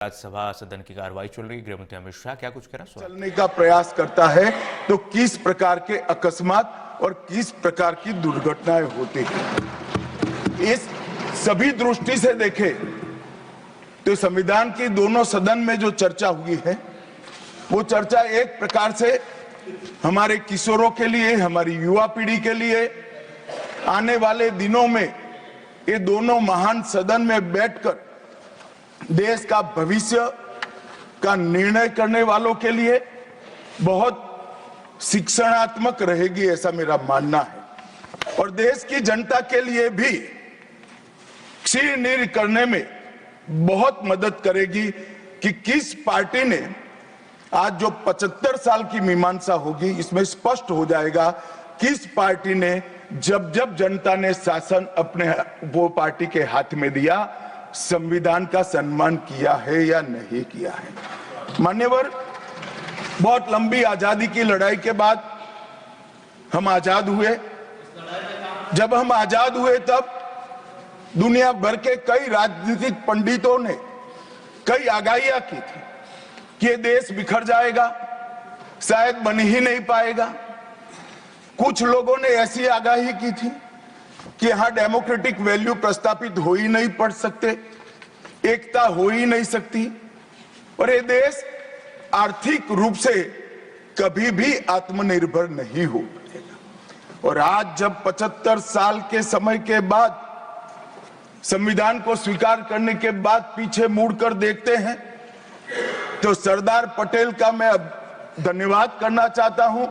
राज्यसभा सदन की कार्रवाई चल रही। गृह मंत्री अमित शाह क्या कुछ कह रहे हैं? चलने का प्रयास करता है तो किस प्रकार के अकस्मात और किस प्रकार की दुर्घटनाएं होती हैं। इस सभी दृष्टि से देखें तो संविधान की दोनों सदन में जो चर्चा हुई है वो चर्चा एक प्रकार से हमारे किशोरों के लिए, हमारी युवा पीढ़ी के लिए आने वाले दिनों में ये दोनों महान सदन में बैठकर देश का भविष्य का निर्णय करने वालों के लिए बहुत शिक्षणात्मक रहेगी, ऐसा मेरा मानना है। और देश की जनता के लिए भी क्षीर नीर करने में बहुत मदद करेगी कि किस पार्टी ने आज जो 75 साल की मीमांसा होगी, इसमें स्पष्ट हो जाएगा किस पार्टी ने जब जब जनता ने शासन अपने वो पार्टी के हाथ में दिया, संविधान का सम्मान किया है या नहीं किया है। मान्यवर, बहुत लंबी आजादी की लड़ाई के बाद हम आजाद हुए। जब हम आजाद हुए तब दुनिया भर के कई राजनीतिक पंडितों ने कई आगाहियां की थी कि ये देश बिखर जाएगा, शायद बन ही नहीं पाएगा। कुछ लोगों ने ऐसी आगाही की थी कि यहां डेमोक्रेटिक वैल्यू प्रस्तापित हो ही नहीं पड़ सकते, एकता हो ही नहीं सकती और ये देश आर्थिक रूप से कभी भी आत्मनिर्भर नहीं हो पाएगा। और आज जब 75 साल के समय के बाद संविधान को स्वीकार करने के बाद पीछे मुड़कर देखते हैं तो सरदार पटेल का मैं धन्यवाद करना चाहता हूं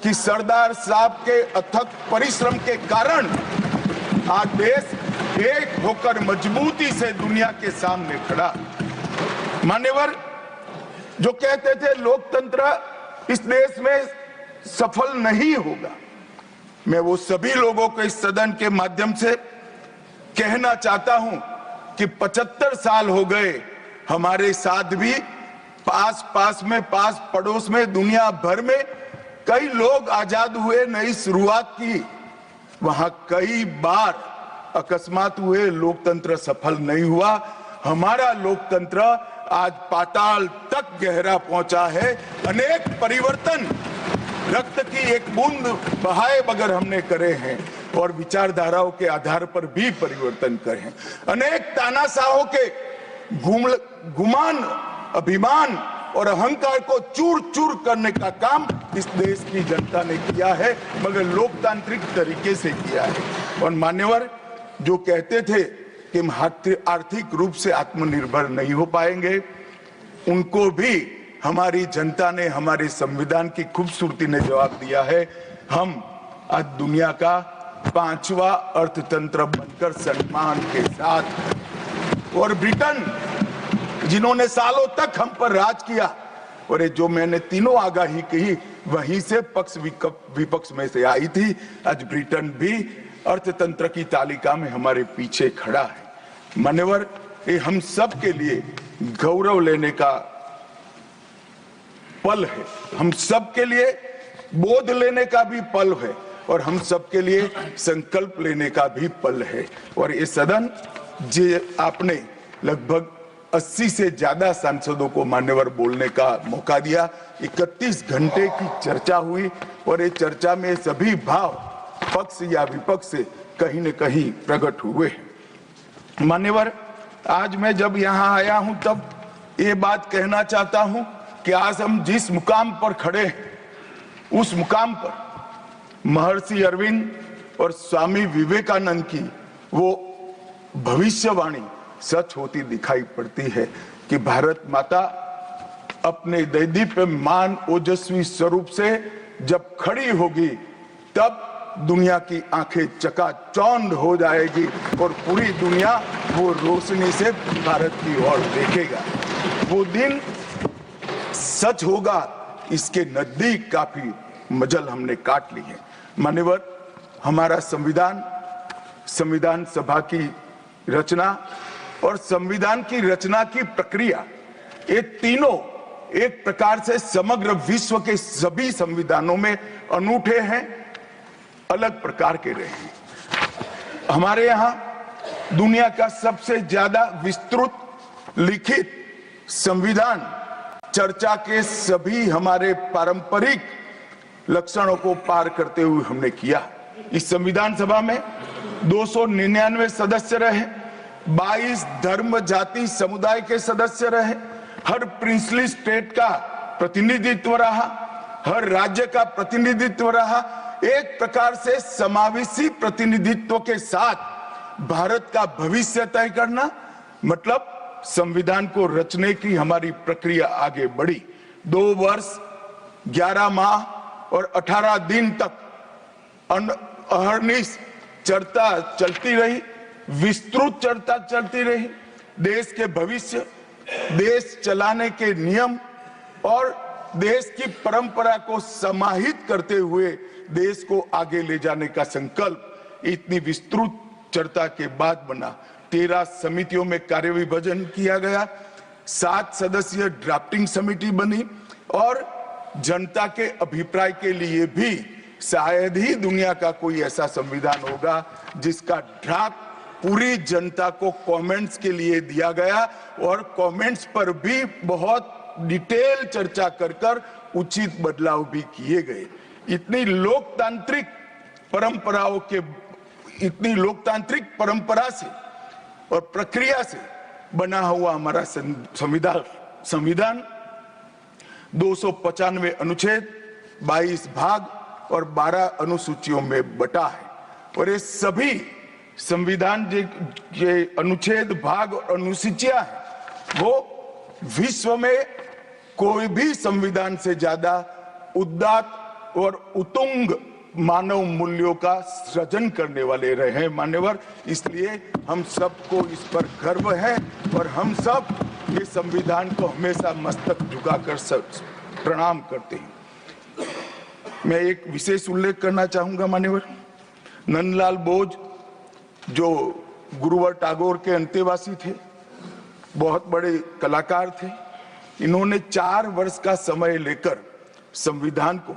कि सरदार साहब के अथक परिश्रम के कारण आज देश एक होकर मजबूती से दुनिया के सामने खड़ा। मान्यवर, जो कहते थे लोकतंत्र इस देश में सफल नहीं होगा, मैं वो सभी लोगों को इस सदन के माध्यम से कहना चाहता हूं कि 75 साल हो गए, हमारे साथ भी पास पड़ोस में दुनिया भर में कई लोग आजाद हुए, नई शुरुआत की, वहां कई बार अकस्मात हुए, लोकतंत्र सफल नहीं हुआ। हमारा लोकतंत्र आज पाताल तक गहरा पहुंचा है। अनेक परिवर्तन रक्त की एक बूंद बहाए बगैर हमने करे हैं और विचारधाराओं के आधार पर भी परिवर्तन करे हैं। अनेक तानाशाहों के गुमान, अभिमान और अहंकार को चूर चूर करने का काम इस देश की जनता ने किया है, मगर लोकतांत्रिक तरीके से किया है। और मान्यवर, जो कहते थे कि हम आर्थिक रूप से आत्मनिर्भर नहीं हो पाएंगे, उनको भी हमारी जनता ने, हमारे संविधान की खूबसूरती ने जवाब दिया है। हम आज दुनिया का 5वां अर्थतंत्र बनकर सम्मान के साथ, और ब्रिटेन जिन्होंने सालों तक हम पर राज किया, और ये जो मैंने तीनों आगाही कही वहीं से पक्ष विपक्ष में से आई थी, आज ब्रिटेन भी अर्थतंत्र की तालिका में हमारे पीछे खड़ा है। मान्यवर, ये हम सब के लिए गौरव लेने का पल है, हम सब के लिए बोध लेने का भी पल है और हम सब के लिए संकल्प लेने का भी पल है। और ये सदन जे आपने लगभग 80 से ज्यादा सांसदों को मान्यवर बोलने का मौका दिया, 31 घंटे की चर्चा हुई और ये चर्चा में सभी भाव पक्ष या विपक्ष से कहीं न कहीं प्रकट हुए। मान्यवर, आज मैं जब यहाँ आया हूं तब ये बात कहना चाहता हूं कि आज हम जिस मुकाम पर खड़े हैं उस मुकाम पर महर्षि अरविंद और स्वामी विवेकानंद की वो भविष्यवाणी सच होती दिखाई पड़ती है कि भारत माता अपने दैदीप्यमान ओजस्वी स्वरूप से जब खड़ी होगी तब दुनिया की आंखें चकाचौंध हो जाएगी और पूरी दुनिया वो रोशनी से भारत की ओर देखेगा। वो दिन सच होगा, इसके नजदीक काफी मजल हमने काट ली है। मान्यवर, हमारा संविधान सभा की रचना और संविधान की रचना की प्रक्रिया, ये तीनों एक प्रकार से समग्र विश्व के सभी संविधानों में अनूठे हैं, अलग प्रकार के रहे हैं। हमारे यहाँ दुनिया का सबसे ज्यादा विस्तृत लिखित संविधान चर्चा के सभी हमारे पारंपरिक लक्षणों को पार करते हुए हमने किया। इस संविधान सभा में 299 सदस्य रहे, 22 धर्म जाति समुदाय के सदस्य रहे, हर प्रिंसली स्टेट का प्रतिनिधित्व रहा, हर राज्य का प्रतिनिधित्व रहा। एक प्रकार से समावेशी प्रतिनिधित्व के साथ भारत का भविष्य तय करना, मतलब संविधान को रचने की हमारी प्रक्रिया आगे बढ़ी। 2 वर्ष 11 माह और 18 दिन तक अहर्निश चर्चा चलती रही, विस्तृत चर्चा चलती रही। देश के भविष्य, देश चलाने के नियम और देश की परंपरा को समाहित करते हुए देश को आगे ले जाने का संकल्प इतनी विस्तृत चर्चा के बाद बना। 13 समितियों में कार्य विभाजन किया गया, 7 सदस्यीय ड्राफ्टिंग समिति बनी और जनता के अभिप्राय के लिए भी शायद ही दुनिया का कोई ऐसा संविधान होगा जिसका ड्राफ्ट पूरी जनता को कमेंट्स के लिए दिया गया और कमेंट्स पर भी बहुत डिटेल चर्चा कर उचित बदलाव भी किए गए। इतनी लोकतांत्रिक परंपरा से और प्रक्रिया से बना हुआ हमारा संविधान 295 अनुच्छेद, 22 भाग और 12 अनुसूचियों में बटा है। और ये सभी संविधान के अनुच्छेद, भाग और अनुसूचियां हैं, वो विश्व में कोई भी संविधान से ज्यादा उदात्त और उत्तुंग मानव मूल्यों का सृजन करने वाले रहे हैं मान्यवर। इसलिए हम सबको इस पर गर्व है और हम सब ये संविधान को हमेशा मस्तक झुकाकर प्रणाम करते हैं। मैं एक विशेष उल्लेख करना चाहूंगा मान्यवर। नंदलाल बोस जो गुरुवर टैगोर के अंतेवासी थे, बहुत बड़े कलाकार थे, इन्होंने 4 वर्ष का समय लेकर संविधान को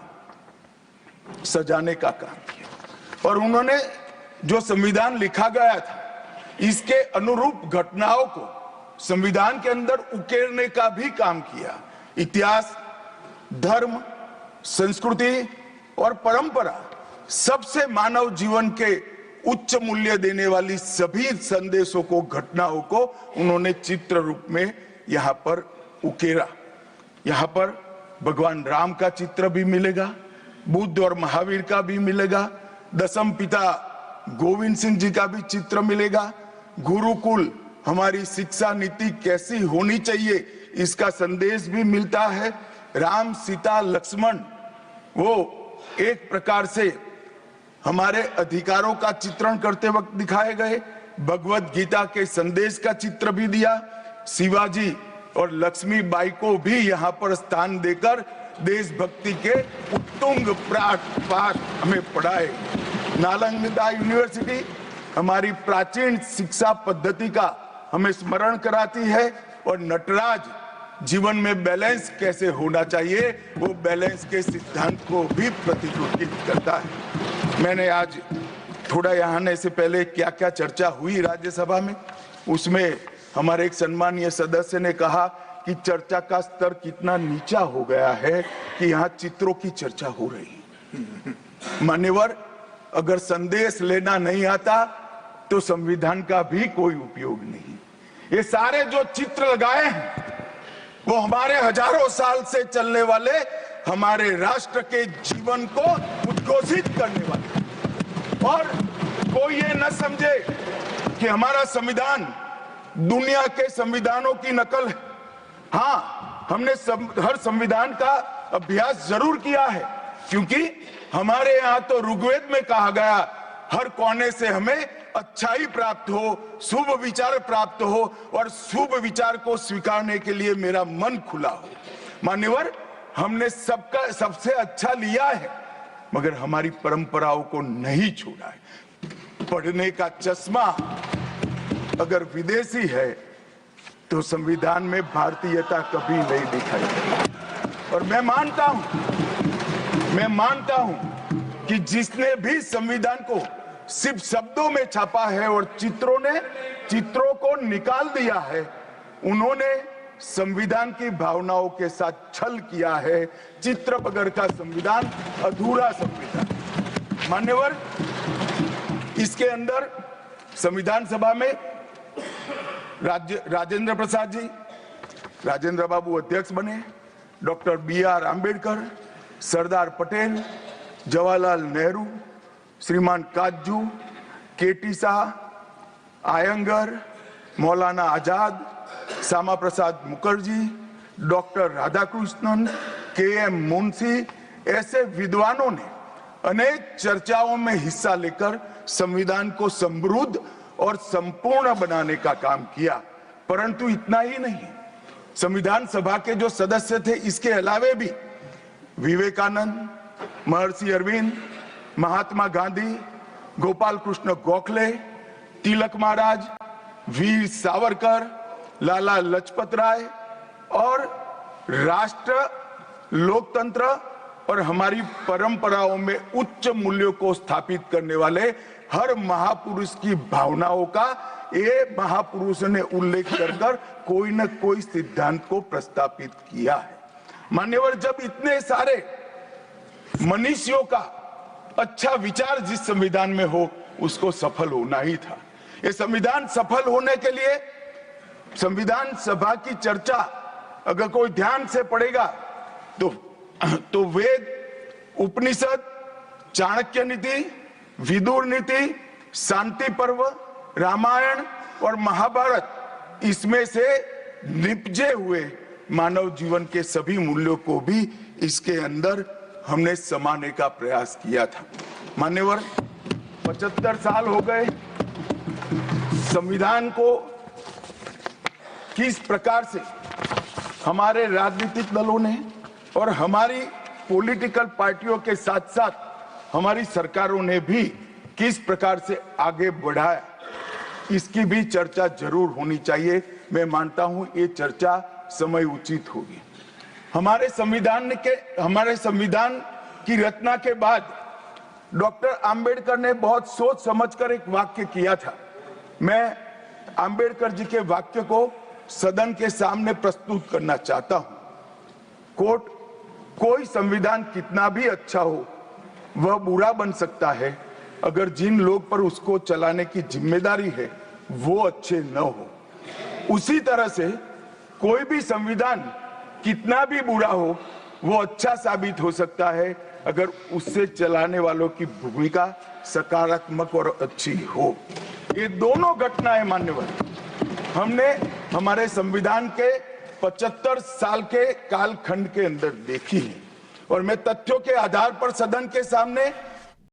सजाने का काम किया और उन्होंने जो संविधान लिखा गया था इसके अनुरूप घटनाओं को संविधान के अंदर उकेरने का भी काम किया। इतिहास, धर्म, संस्कृति और परंपरा, सबसे मानव जीवन के उच्च मूल्य देने वाली सभी संदेशों को, घटनाओं को उन्होंने चित्र रूप में यहाँ पर उकेरा। यहाँ पर भगवान राम का चित्र भी मिलेगा, बुद्ध और महावीर का भी मिलेगा, दशम पिता गोविंद सिंह जी का भी चित्र मिलेगा। गुरुकुल, हमारी शिक्षा नीति कैसी होनी चाहिए, इसका संदेश भी मिलता है। राम, सीता, लक्ष्मण वो एक प्रकार से हमारे अधिकारों का चित्रण करते वक्त दिखाए गए। भगवत गीता के संदेश का चित्र भी दिया। शिवाजी और लक्ष्मीबाई को भी यहाँ पर स्थान देकर देशभक्ति के उत्तुंग पाठ हमें पढ़ाए। नालंदा यूनिवर्सिटी हमारी प्राचीन शिक्षा पद्धति का हमें स्मरण कराती है और नटराज जीवन में बैलेंस कैसे होना चाहिए, वो बैलेंस के सिद्धांत को भी प्रतिरूपित करता है। मैंने आज थोड़ा यहाँ आने से पहले क्या क्या चर्चा हुई राज्यसभा में, उसमें हमारे एक सम्मानीय सदस्य ने कहा कि चर्चा का स्तर कितना नीचा हो गया है कि यहाँ चित्रों की चर्चा हो रही है। मान्यवर, अगर संदेश लेना नहीं आता तो संविधान का भी कोई उपयोग नहीं। ये सारे जो चित्र लगाए हैं वो हमारे हजारों साल से चलने वाले हमारे राष्ट्र के जीवन को उद्घोषित करने वाले। और कोई ये न समझे कि हमारा संविधान दुनिया के संविधानों की नकल है। हाँ, हमने हर संविधान का अभ्यास जरूर किया है, क्योंकि हमारे यहाँ तो ऋग्वेद में कहा गया हर कोने से हमें अच्छाई प्राप्त हो, शुभ विचार प्राप्त हो और शुभ विचार को स्वीकारने के लिए मेरा मन खुला हो। मान्यवर, हमने सबसे अच्छा लिया है, मगर हमारी परंपराओं को नहीं छोड़ा है। पढ़ने का चश्मा अगर विदेशी है तो संविधान में भारतीयता कभी नहीं दिखाई देती। और मैं मानता हूं कि जिसने भी संविधान को सिर्फ शब्दों में छापा है और चित्रों को निकाल दिया है, उन्होंने संविधान की भावनाओं के साथ छल किया है। चित्रपगढ़ का संविधान अधूरा संविधान। मान्यवर, इसके अंदर संविधान सभा में राजेंद्र प्रसाद जी, राजेंद्र बाबू अध्यक्ष बने, डॉक्टर BR आंबेडकर, सरदार पटेल, जवाहरलाल नेहरू, श्रीमान काजू, KT Shah, Iyengar, Maulana Azad, Shyama Prasad Mukherjee, doctor Radhakrishnan, KM Munshi, ऐसे विद्वानों ने अनेक चर्चाओं में हिस्सा लेकर संविधान को समृद्ध और संपूर्ण बनाने का काम किया। परंतु इतना ही नहीं, संविधान सभा के जो सदस्य थे, इसके अलावे भी विवेकानंद, महर्षि अरविंद, महात्मा गांधी, गोपाल कृष्ण गोखले, तिलक महाराज, वीर सावरकर, लाला लजपत राय और राष्ट्र, लोकतंत्र और हमारी परंपराओं में उच्च मूल्यों को स्थापित करने वाले हर महापुरुष की भावनाओं का ये महापुरुष ने उल्लेख कर कोई न कोई सिद्धांत को प्रस्तापित किया है। मान्यवर, जब इतने सारे मनीषियों का अच्छा विचार जिस संविधान में हो, उसको सफल होना ही था। ये संविधान सफल होने के लिए संविधान सभा की चर्चा अगर कोई ध्यान से पढ़ेगा तो वेद, उपनिषद, चाणक्य नीति, विदुर नीति, शांति पर्व, रामायण और महाभारत, इसमें से निपजे हुए मानव जीवन के सभी मूल्यों को भी इसके अंदर हमने समाने का प्रयास किया था। मान्यवर, 75 साल हो गए संविधान को किस प्रकार से हमारे राजनीतिक दलों ने और हमारी पॉलिटिकल पार्टियों के साथ साथ हमारी सरकारों ने भी किस प्रकार से आगे बढ़ाया, इसकी भी चर्चा जरूर होनी चाहिए। मैं मानता हूं ये चर्चा समय उचित होगी। हमारे संविधान की रचना के बाद डॉक्टर आंबेडकर ने बहुत सोच समझकर एक वाक्य किया था। मैं आंबेडकर जी के वाक्य को सदन के सामने प्रस्तुत करना चाहता हूं। कोट, कोई संविधान कितना भी अच्छा हो, वह बुरा बन सकता है अगर जिन लोग पर उसको चलाने की जिम्मेदारी है वो अच्छे न हो। उसी तरह से कोई भी संविधान कितना भी बुरा हो, वो अच्छा साबित हो सकता है अगर उससे चलाने वालों की भूमिका सकारात्मक और अच्छी हो। ये दोनों घटनाएं मान्यवर हमने हमारे संविधान के 75 साल के कालखंड के अंदर देखी है और मैं तथ्यों के आधार पर सदन के सामने